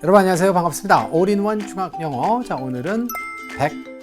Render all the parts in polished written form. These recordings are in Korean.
여러분 안녕하세요. 반갑습니다. 올인원 중학영어. 자, 오늘은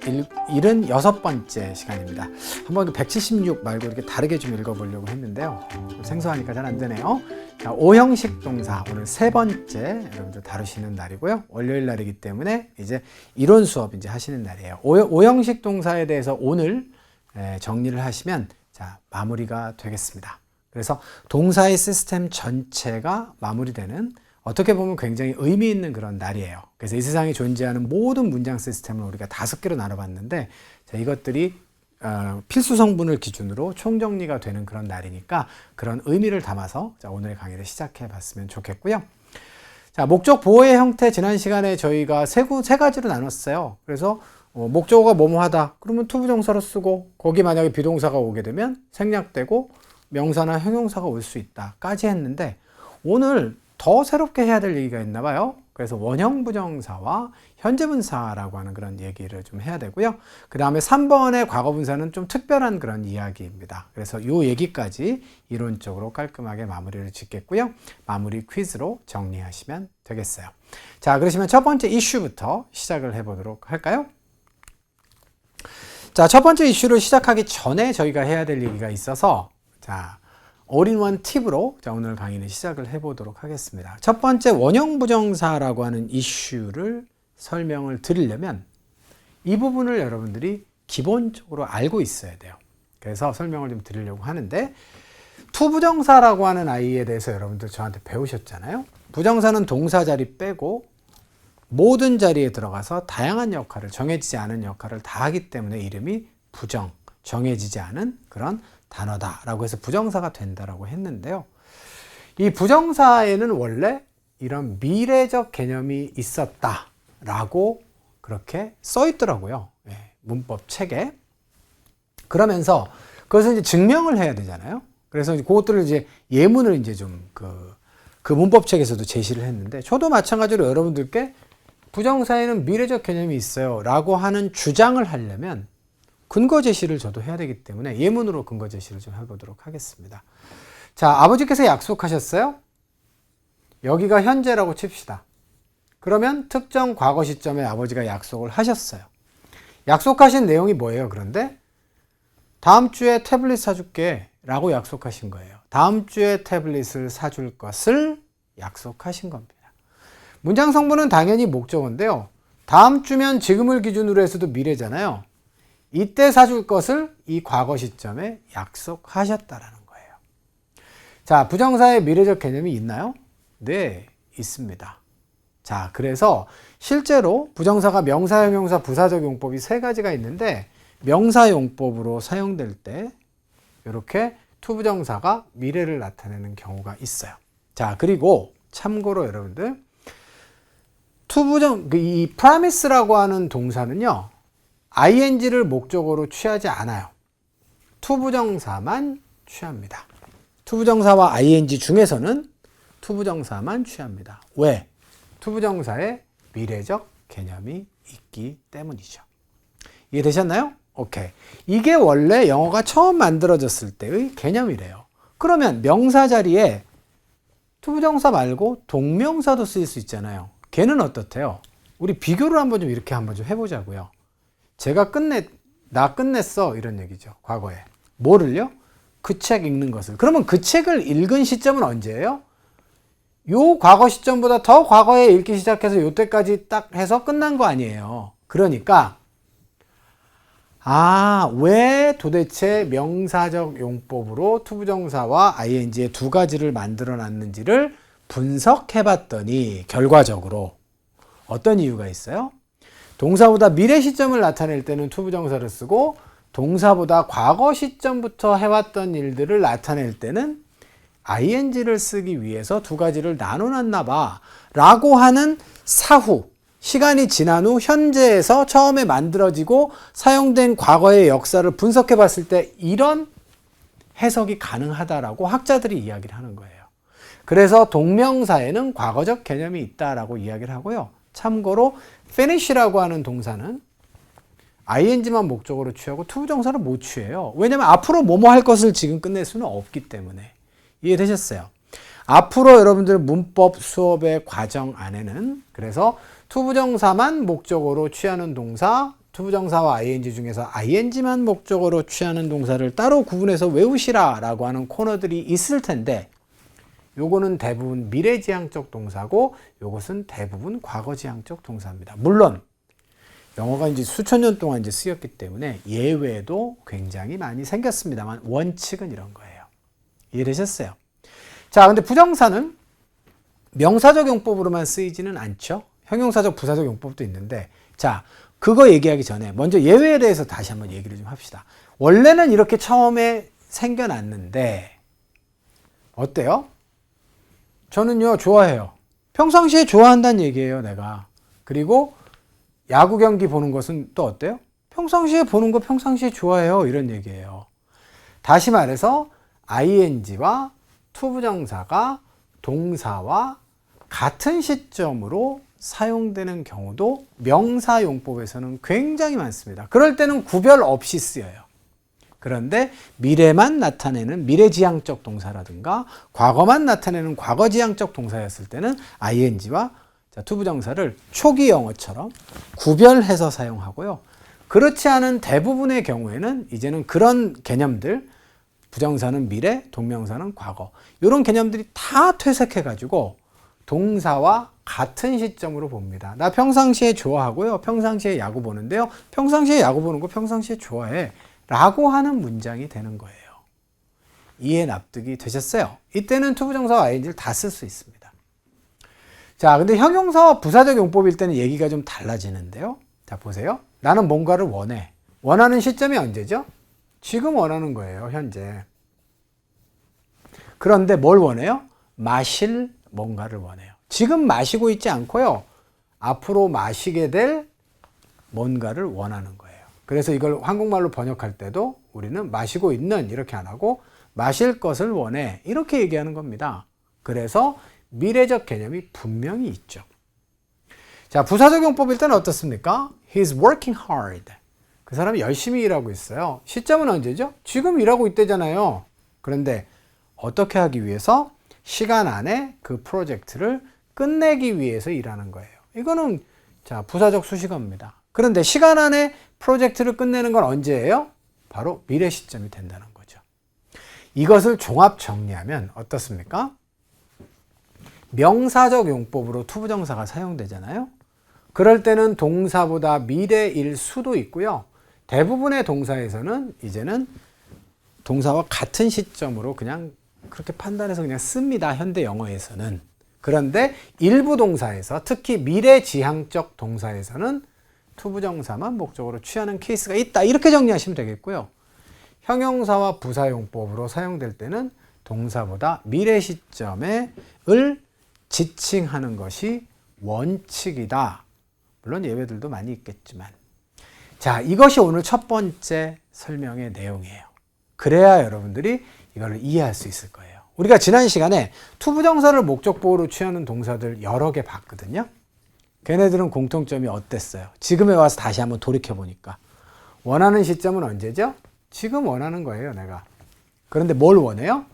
176번째 시간입니다. 한번 176 말고 이렇게 다르게 좀 읽어보려고 했는데요. 생소하니까 잘 안 되네요. 자, O형식 동사 오늘 세 번째 여러분들 다루시는 날이고요. 월요일 날이기 때문에 이제 이론 수업 이제 하시는 날이에요. O형식 동사에 대해서 오늘 정리를 하시면 자, 마무리가 되겠습니다. 그래서 동사의 시스템 전체가 마무리되는 어떻게 보면 굉장히 의미 있는 그런 날이에요. 그래서 이 세상에 존재하는 모든 문장 시스템을 우리가 5개로 나눠봤는데 자, 이것들이 필수 성분을 기준으로 총정리가 되는 그런 날이니까 그런 의미를 담아서 자, 오늘의 강의를 시작해 봤으면 좋겠고요. 자, 목적 보호의 형태 지난 시간에 저희가 세 가지로 나눴어요. 그래서 목적어가 뭐뭐 하다 그러면 투부정사로 쓰고 거기 만약에 비동사가 오게 되면 생략되고 명사나 형용사가 올 수 있다까지 했는데 오늘 더 새롭게 해야 될 얘기가 있나 봐요. 그래서 원형 부정사와 현재 분사라고 하는 그런 얘기를 좀 해야 되고요. 그 다음에 3번의 과거 분사는 좀 특별한 그런 이야기입니다. 그래서 이 얘기까지 이론적으로 깔끔하게 마무리를 짓겠고요. 마무리 퀴즈로 정리하시면 되겠어요. 자, 그러시면 첫 번째 이슈부터 시작을 해보도록 할까요? 자, 첫 번째 이슈를 시작하기 전에 저희가 해야 될 얘기가 있어서 자, 올인원 팁으로 자, 오늘 강의는 시작을 해보도록 하겠습니다. 첫 번째 원형 부정사라고 하는 이슈를 설명을 드리려면 이 부분을 여러분들이 기본적으로 알고 있어야 돼요. 그래서 설명을 좀 드리려고 하는데 투부정사라고 하는 아이에 대해서 여러분들 저한테 배우셨잖아요. 부정사는 동사 자리 빼고 모든 자리에 들어가서 다양한 역할을 정해지지 않은 역할을 다 하기 때문에 이름이 부정, 정해지지 않은 그런 단어다라고 해서 부정사가 된다라고 했는데요. 이 부정사에는 원래 이런 미래적 개념이 있었다라고 그렇게 써 있더라고요. 문법 책에. 그러면서 그것을 이제 증명을 해야 되잖아요. 그래서 그것들을 이제 예문을 이제 좀 그 문법 책에서도 제시를 했는데 저도 마찬가지로 여러분들께 부정사에는 미래적 개념이 있어요 라고 하는 주장을 하려면 근거 제시를 저도 해야 되기 때문에 예문으로 근거 제시를 좀 해보도록 하겠습니다. 자, 아버지께서 약속하셨어요? 여기가 현재라고 칩시다. 그러면 특정 과거 시점에 아버지가 약속을 하셨어요. 약속하신 내용이 뭐예요? 그런데 다음 주에 태블릿 사줄게 라고 약속하신 거예요. 다음 주에 태블릿을 사줄 것을 약속하신 겁니다. 문장 성분은 당연히 목적어인데요. 다음 주면 지금을 기준으로 해서도 미래잖아요. 이때 사줄 것을 이 과거 시점에 약속하셨다라는 거예요. 자, 부정사의 미래적 개념이 있나요? 네, 있습니다. 자, 그래서 실제로 부정사가 명사, 형용사, 부사적 용법이 세 가지가 있는데 명사 용법으로 사용될 때 이렇게 투부정사가 미래를 나타내는 경우가 있어요. 자, 그리고 참고로 여러분들 이 promise라고 하는 동사는요. ing를 목적어로 취하지 않아요. 투부정사만 취합니다. 투부정사와 ing 중에서는 투부정사만 취합니다. 왜? 투부정사에 미래적 개념이 있기 때문이죠. 이해되셨나요? 오케이. 이게 원래 영어가 처음 만들어졌을 때의 개념이래요. 그러면 명사 자리에 투부정사 말고 동명사도 쓰일 수 있잖아요. 걔는 어떻대요? 우리 비교를 한번 좀 이렇게 한번 좀 해보자고요. 나 끝냈어 이런 얘기죠. 과거에. 뭐를요? 그 책 읽는 것을. 그러면 그 책을 읽은 시점은 언제예요? 요 과거 시점보다 더 과거에 읽기 시작해서 요때까지 딱 해서 끝난 거 아니에요. 그러니까 왜 도대체 명사적 용법으로 투부정사와 ing의 두 가지를 만들어 놨는지를 분석해 봤더니 결과적으로 어떤 이유가 있어요? 동사보다 미래 시점을 나타낼 때는 투부정사를 쓰고 동사보다 과거 시점부터 해왔던 일들을 나타낼 때는 ing를 쓰기 위해서 두 가지를 나눠놨나 봐 라고 하는 사후 시간이 지난 후 현재에서 처음에 만들어지고 사용된 과거의 역사를 분석해 봤을 때 이런 해석이 가능하다라고 학자들이 이야기를 하는 거예요. 그래서 동명사에는 과거적 개념이 있다라고 이야기를 하고요. 참고로 finish라고 하는 동사는 ing만 목적으로 취하고 투부정사를 못 취해요. 왜냐면 앞으로 뭐뭐 할 것을 지금 끝낼 수는 없기 때문에. 이해되셨어요? 앞으로 여러분들 문법 수업의 과정 안에는 그래서 투부정사만 목적어로 취하는 동사, 투부정사와 ing 중에서 ing만 목적어로 취하는 동사를 따로 구분해서 외우시라 라고 하는 코너들이 있을 텐데 요거는 대부분 미래지향적 동사고 요것은 대부분 과거지향적 동사입니다. 물론 영어가 이제 수천 년 동안 이제 쓰였기 때문에 예외도 굉장히 많이 생겼습니다만 원칙은 이런 거예요. 이해되셨어요? 자, 근데 부정사는 명사적 용법으로만 쓰이지는 않죠. 형용사적, 부사적 용법도 있는데 자, 그거 얘기하기 전에 먼저 예외에 대해서 다시 한번 얘기를 좀 합시다. 원래는 이렇게 처음에 생겨났는데 어때요? 저는요 좋아해요. 평상시에 좋아한다는 얘기예요, 내가. 그리고 야구 경기 보는 것은 또 어때요? 평상시에 보는 거 평상시에 좋아해요, 이런 얘기예요. 다시 말해서 ing와 투부정사가 동사와 같은 시점으로 사용되는 경우도 명사용법에서는 굉장히 많습니다. 그럴 때는 구별 없이 쓰여요. 그런데 미래만 나타내는 미래지향적 동사라든가 과거만 나타내는 과거지향적 동사였을 때는 ing와 투부정사를 초기 영어처럼 구별해서 사용하고요. 그렇지 않은 대부분의 경우에는 이제는 그런 개념들, 부정사는 미래, 동명사는 과거, 이런 개념들이 다 퇴색해가지고 동사와 같은 시점으로 봅니다. 나 평상시에 좋아하고요. 평상시에 야구 보는데요. 평상시에 야구 보는 거 평상시에 좋아해. 라고 하는 문장이 되는 거예요. 이해 납득이 되셨어요? 이때는 투부정사와 ing를 다 쓸 수 있습니다. 자, 근데 형용사와 부사적 용법일 때는 얘기가 좀 달라지는데요. 자, 보세요. 나는 뭔가를 원해. 원하는 시점이 언제죠? 지금 원하는 거예요, 현재. 그런데 뭘 원해요? 마실 뭔가를 원해요. 지금 마시고 있지 않고요. 앞으로 마시게 될 뭔가를 원하는 거예요. 그래서 이걸 한국말로 번역할 때도 우리는 마시고 있는 이렇게 안 하고 마실 것을 원해 이렇게 얘기하는 겁니다. 그래서 미래적 개념이 분명히 있죠. 자, 부사적 용법일 때는 어떻습니까? He's working hard. 그 사람이 열심히 일하고 있어요. 시점은 언제죠? 지금 일하고 있대잖아요. 그런데 어떻게 하기 위해서? 시간 안에 그 프로젝트를 끝내기 위해서 일하는 거예요. 이거는 자, 부사적 수식어입니다. 그런데 시간 안에 프로젝트를 끝내는 건 언제예요? 바로 미래 시점이 된다는 거죠. 이것을 종합 정리하면 어떻습니까? 명사적 용법으로 투부정사가 사용되잖아요. 그럴 때는 동사보다 미래일 수도 있고요. 대부분의 동사에서는 이제는 동사와 같은 시점으로 그냥 그렇게 판단해서 그냥 씁니다. 현대 영어에서는. 그런데 일부 동사에서 특히 미래지향적 동사에서는 투부정사만 목적으로 취하는 케이스가 있다. 이렇게 정리하시면 되겠고요. 형용사와 부사용법으로 사용될 때는 동사보다 미래 시점을 지칭하는 것이 원칙이다. 물론 예외들도 많이 있겠지만. 자, 이것이 오늘 첫 번째 설명의 내용이에요. 그래야 여러분들이 이걸 이해할 수 있을 거예요. 우리가 지난 시간에 투부정사를 목적보호로 취하는 동사들 여러 개 봤거든요. 걔네들은 공통점이 어땠어요? 지금에 와서 다시 한번 돌이켜보니까. 원하는 시점은 언제죠? 지금 원하는 거예요, 내가. 그런데 뭘 원해요?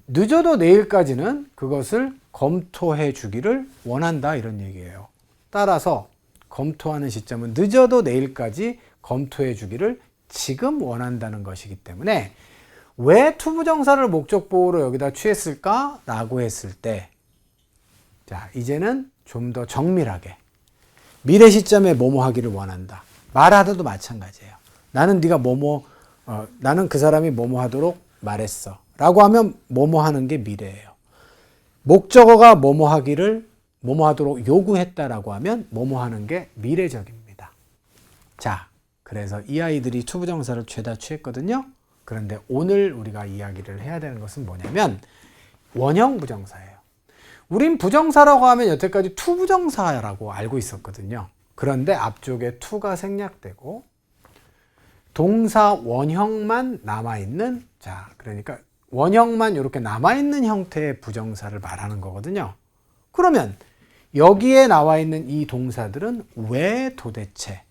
늦어도 내일까지는 그것을 검토해 주기를 원한다, 이런 얘기예요. 따라서 검토하는 시점은 늦어도 내일까지 검토해 주기를 지금 원한다는 것이기 때문에 왜 투부정사를 목적보호로 여기다 취했을까? 라고 했을 때 자, 이제는 좀 더 정밀하게 미래 시점에 뭐뭐 하기를 원한다. 말하더도 마찬가지예요. 나는 네가 나는 그 사람이 뭐뭐 하도록 말했어. 라고 하면 뭐뭐 하는 게 미래예요. 목적어가 뭐뭐 하도록 요구했다라고 하면 뭐뭐 하는 게 미래적입니다. 자, 그래서 이 아이들이 투부정사를 죄다 취했거든요. 그런데 오늘 우리가 이야기를 해야 되는 것은 뭐냐면 원형 부정사예요. 우린 부정사라고 하면 여태까지 투부정사라고 알고 있었거든요. 그런데 앞쪽에 투가 생략되고 동사 원형만 남아있는, 자, 그러니까 원형만 이렇게 남아있는 형태의 부정사를 말하는 거거든요. 그러면 여기에 나와 있는 이 동사들은 왜 도대체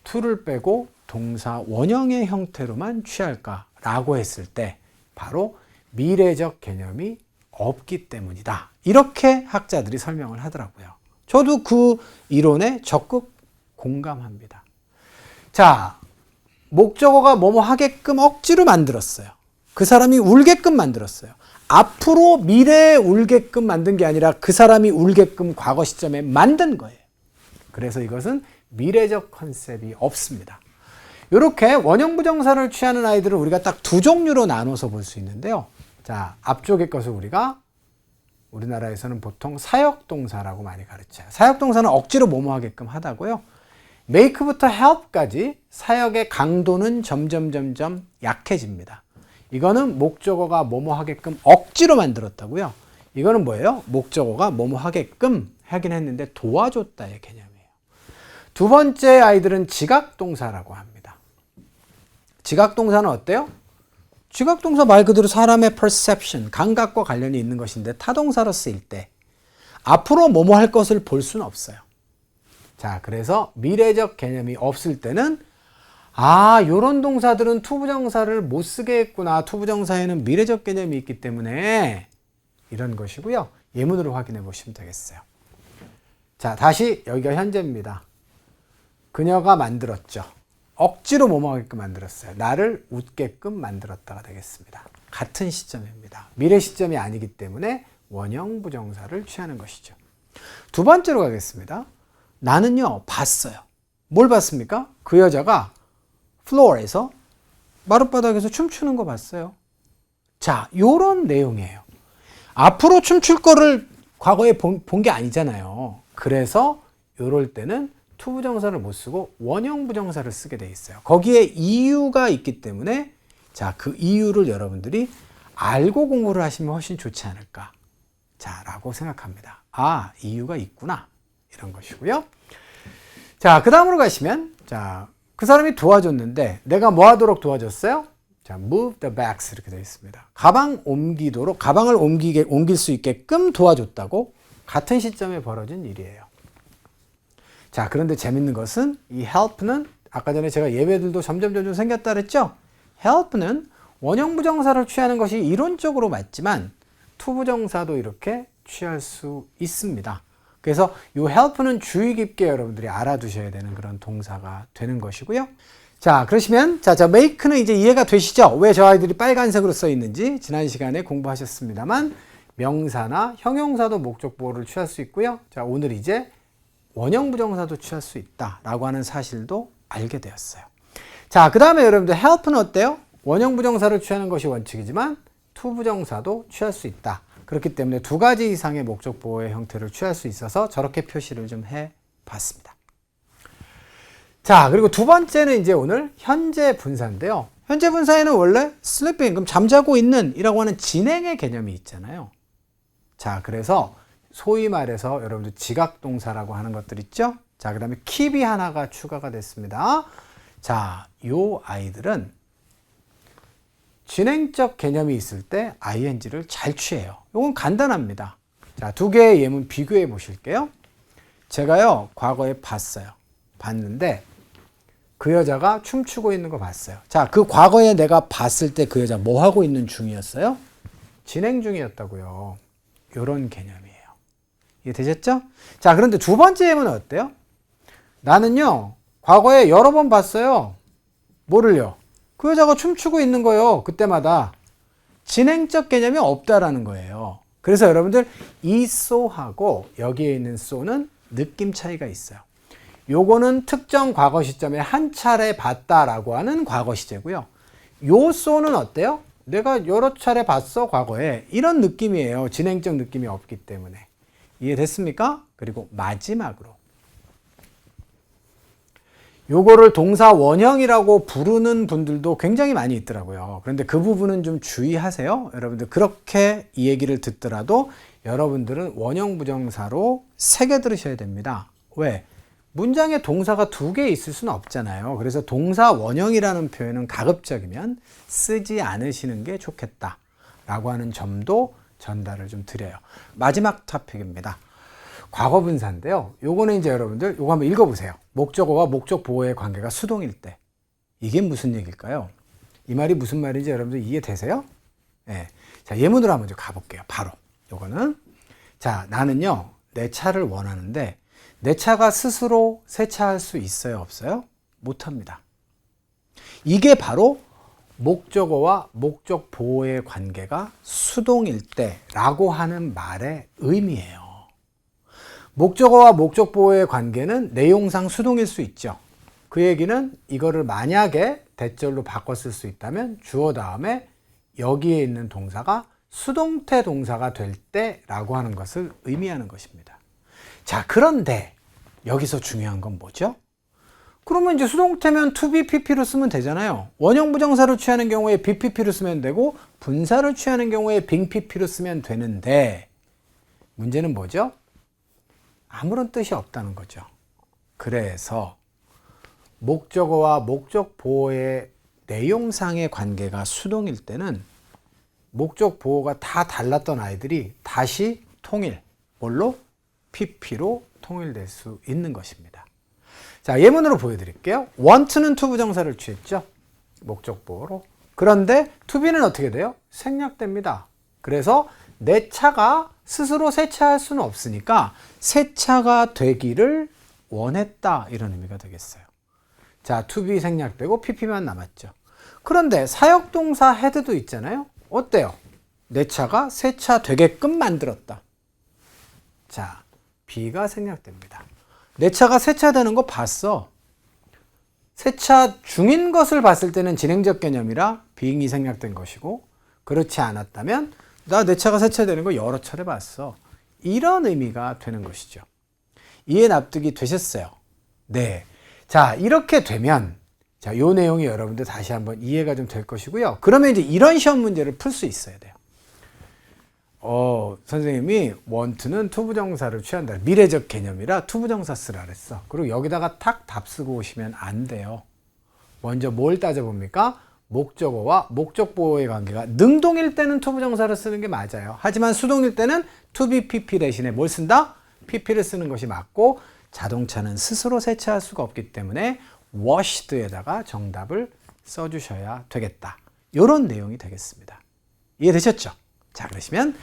투를 빼고 동사 원형의 형태로만 취할까라고 했을 때 바로 미래적 개념이 없기 때문이다. 이렇게 학자들이 설명을 하더라고요. 저도 그 이론에 적극 공감합니다. 자, 목적어가 뭐뭐 하게끔 억지로 만들었어요. 그 사람이 울게끔 만들었어요. 앞으로 미래에 울게끔 만든 게 아니라 그 사람이 울게끔 과거 시점에 만든 거예요. 그래서 이것은 미래적 컨셉이 없습니다. 이렇게 원형 부정사를 취하는 아이들을 우리가 딱 두 종류로 나눠서 볼 수 있는데요. 자, 앞쪽의 것을 우리가 우리나라에서는 보통 사역동사라고 많이 가르쳐요. 사역동사는 억지로 뭐뭐 하게끔 하다고요. make부터 help까지 사역의 강도는 점점 약해집니다. 이거는 목적어가 뭐뭐 하게끔 억지로 만들었다고요. 이거는 뭐예요? 목적어가 뭐뭐 하게끔 하긴 했는데 도와줬다의 개념이에요. 두 번째 아이들은 지각동사라고 합니다. 지각동사는 어때요? 지각동사 말 그대로 사람의 perception, 감각과 관련이 있는 것인데 타동사로 쓰일 때 앞으로 뭐뭐 할 것을 볼 수는 없어요. 자, 그래서 미래적 개념이 없을 때는 요런 동사들은 투부정사를 못 쓰게 했구나. 투부정사에는 미래적 개념이 있기 때문에 이런 것이고요. 예문으로 확인해 보시면 되겠어요. 자, 다시 여기가 현재입니다. 그녀가 만들었죠. 억지로 뭐뭐 하게끔 만들었어요. 나를 웃게끔 만들었다가 되겠습니다. 같은 시점입니다. 미래 시점이 아니기 때문에 원형 부정사를 취하는 것이죠. 두 번째로 가겠습니다. 나는요, 봤어요. 뭘 봤습니까? 그 여자가 플로어에서 마룻바닥에서 춤추는 거 봤어요. 자, 요런 내용이에요. 앞으로 춤출 거를 과거에 본 게 아니잖아요. 그래서 요럴 때는 투부정사를 못 쓰고 원형 부정사를 쓰게 돼 있어요. 거기에 이유가 있기 때문에 자, 그 이유를 여러분들이 알고 공부를 하시면 훨씬 좋지 않을까. 자, 라고 생각합니다. 이유가 있구나. 이런 것이고요. 자, 그 다음으로 가시면 자, 그 사람이 도와줬는데 내가 뭐 하도록 도와줬어요? 자, move the bags 이렇게 되어 있습니다. 가방을 옮길 수 있게끔 도와줬다고 같은 시점에 벌어진 일이에요. 자, 그런데 재밌는 것은 이 help는 아까 전에 제가 예배들도 점점 생겼다 그랬죠? help는 원형 부정사를 취하는 것이 이론적으로 맞지만 투부정사도 이렇게 취할 수 있습니다. 그래서 이 help는 주의 깊게 여러분들이 알아두셔야 되는 그런 동사가 되는 것이고요. 자, 그러시면 저 make는 이제 이해가 되시죠? 왜 저 아이들이 빨간색으로 써 있는지 지난 시간에 공부하셨습니다만 명사나 형용사도 목적 보호를 취할 수 있고요. 자, 오늘 이제 원형 부정사도 취할 수 있다라고 하는 사실도 알게 되었어요. 자, 그 다음에 여러분들 help는 어때요? 원형 부정사를 취하는 것이 원칙이지만 투부정사도 취할 수 있다. 그렇기 때문에 두 가지 이상의 목적 보호의 형태를 취할 수 있어서 저렇게 표시를 좀 해봤습니다. 자, 그리고 두 번째는 이제 오늘 현재 분사인데요. 현재 분사에는 원래 sleeping, 그럼 잠자고 있는 이라고 하는 진행의 개념이 있잖아요. 자, 그래서 소위 말해서 여러분들 지각동사라고 하는 것들 있죠? 자, 그 다음에 keep이 하나가 추가가 됐습니다. 자, 요 아이들은 진행적 개념이 있을 때 ing를 잘 취해요. 이건 간단합니다. 자, 두 개의 예문 비교해 보실게요. 제가요, 과거에 봤는데 그 여자가 춤추고 있는 거 봤어요. 자, 그 과거에 내가 봤을 때 그 여자 뭐 하고 있는 중이었어요? 진행 중이었다고요. 이런 개념이에요. 이해되셨죠? 자, 그런데 두 번째 예문은 어때요? 나는요, 과거에 여러 번 봤어요. 뭐를요? 그 여자가 춤추고 있는 거예요. 그때마다. 진행적 개념이 없다라는 거예요. 그래서 여러분들 이 so하고 여기에 있는 so는 느낌 차이가 있어요. 요거는 특정 과거 시점에 한 차례 봤다라고 하는 과거 시제고요. 요 so는 어때요? 내가 여러 차례 봤어, 과거에. 이런 느낌이에요. 진행적 느낌이 없기 때문에. 이해됐습니까? 그리고 마지막으로 요거를 동사 원형이라고 부르는 분들도 굉장히 많이 있더라고요. 그런데 그 부분은 좀 주의하세요. 여러분들 그렇게 이 얘기를 듣더라도 여러분들은 원형 부정사로 새겨 들으셔야 됩니다. 왜? 문장에 동사가 두 개 있을 수는 없잖아요. 그래서 동사 원형이라는 표현은 가급적이면 쓰지 않으시는 게 좋겠다 라고 하는 점도 전달을 좀 드려요. 마지막 토픽입니다. 과거 분사인데요. 요거는 이제 여러분들 요거 한번 읽어보세요. 목적어와 목적 보호의 관계가 수동일 때. 이게 무슨 얘기일까요? 이 말이 무슨 말인지 여러분들 이해되세요? 네. 자, 예문으로 한번 좀 가볼게요. 바로. 요거는. 자, 나는요, 내 차를 원하는데, 내 차가 스스로 세차할 수 있어요? 없어요? 못합니다. 이게 바로 목적어와 목적 보호의 관계가 수동일 때라고 하는 말의 의미예요. 목적어와 목적 보호의 관계는 내용상 수동일 수 있죠. 그 얘기는 이거를 만약에 대절로 바꿨을 수 있다면 주어 다음에 여기에 있는 동사가 수동태 동사가 될 때라고 하는 것을 의미하는 것입니다. 자, 그런데 여기서 중요한 건 뭐죠? 그러면 이제 수동태면 to be, pp로 쓰면 되잖아요. 원형 부정사를 취하는 경우에 be, pp로 쓰면 되고 분사를 취하는 경우에 being, pp로 쓰면 되는데 문제는 뭐죠? 아무런 뜻이 없다는 거죠. 그래서 목적어와 목적 보호의 내용상의 관계가 수동일 때는 목적 보호가 다 달랐던 아이들이 다시 통일, 뭘로? pp로 통일될 수 있는 것입니다. 자, 예문으로 보여드릴게요. want는 to 부정사를 취했죠. 목적 보호로. 그런데 to be는 어떻게 돼요? 생략됩니다. 그래서 내 차가 스스로 세차할 수는 없으니까 세차가 되기를 원했다. 이런 의미가 되겠어요. 자, to be 생략되고 pp만 남았죠. 그런데 사역동사 had도 있잖아요. 어때요? 내 차가 세차 되게끔 만들었다. 자, be가 생략됩니다. 내 차가 세차되는 거 봤어. 세차 중인 것을 봤을 때는 진행적 개념이라 being이 생략된 것이고 그렇지 않았다면 나 내 차가 세차되는 거 여러 차례 봤어. 이런 의미가 되는 것이죠. 이해 납득이 되셨어요? 네. 자, 이렇게 되면 자, 요 내용이 여러분들 다시 한번 이해가 좀 될 것이고요. 그러면 이제 이런 시험 문제를 풀 수 있어야 돼요. 선생님이 want는 to 부정사를 취한다. 미래적 개념이라 to 부정사 쓰라 그랬어. 그리고 여기다가 탁 답 쓰고 오시면 안 돼요. 먼저 뭘 따져봅니까? 목적어와 목적 보호의 관계가 능동일 때는 to 부정사를 쓰는 게 맞아요. 하지만 수동일 때는 to be pp 대신에 뭘 쓴다? pp를 쓰는 것이 맞고 자동차는 스스로 세차할 수가 없기 때문에 washed에다가 정답을 써주셔야 되겠다. 이런 내용이 되겠습니다. 이해되셨죠? 자, 그러시면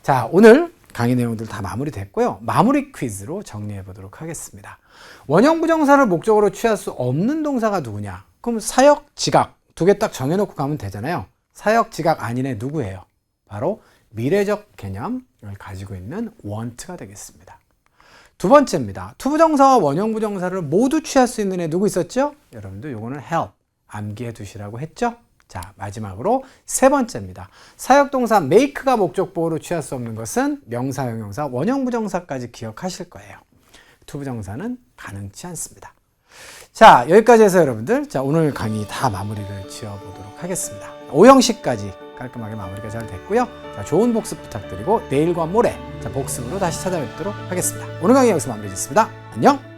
자, 오늘 강의 내용들 다 마무리됐고요. 마무리 퀴즈로 정리해 보도록 하겠습니다. 원형 부정사를 목적으로 취할 수 없는 동사가 누구냐? 그럼 사역, 지각 두 개 딱 정해놓고 가면 되잖아요. 사역, 지각 아닌애 누구예요? 바로 미래적 개념을 가지고 있는 want가 되겠습니다. 두 번째입니다. to 부정사와 원형 부정사를 모두 취할 수 있는 애 누구 있었죠? 여러분들 요거는 help, 암기해 두시라고 했죠? 자, 마지막으로 세 번째입니다. 사역동사 make가 목적 보호로 취할 수 없는 것은 명사, 형용사, 원형 부정사까지 기억하실 거예요. to 부정사는 가능치 않습니다. 자, 여기까지 해서 여러분들 자, 오늘 강의 다 마무리를 지어보도록 하겠습니다. 5형식까지 깔끔하게 마무리가 잘 됐고요. 자, 좋은 복습 부탁드리고 내일과 모레 자, 복습으로 다시 찾아뵙도록 하겠습니다. 오늘 강의 여기서 마무리 짓습니다. 안녕!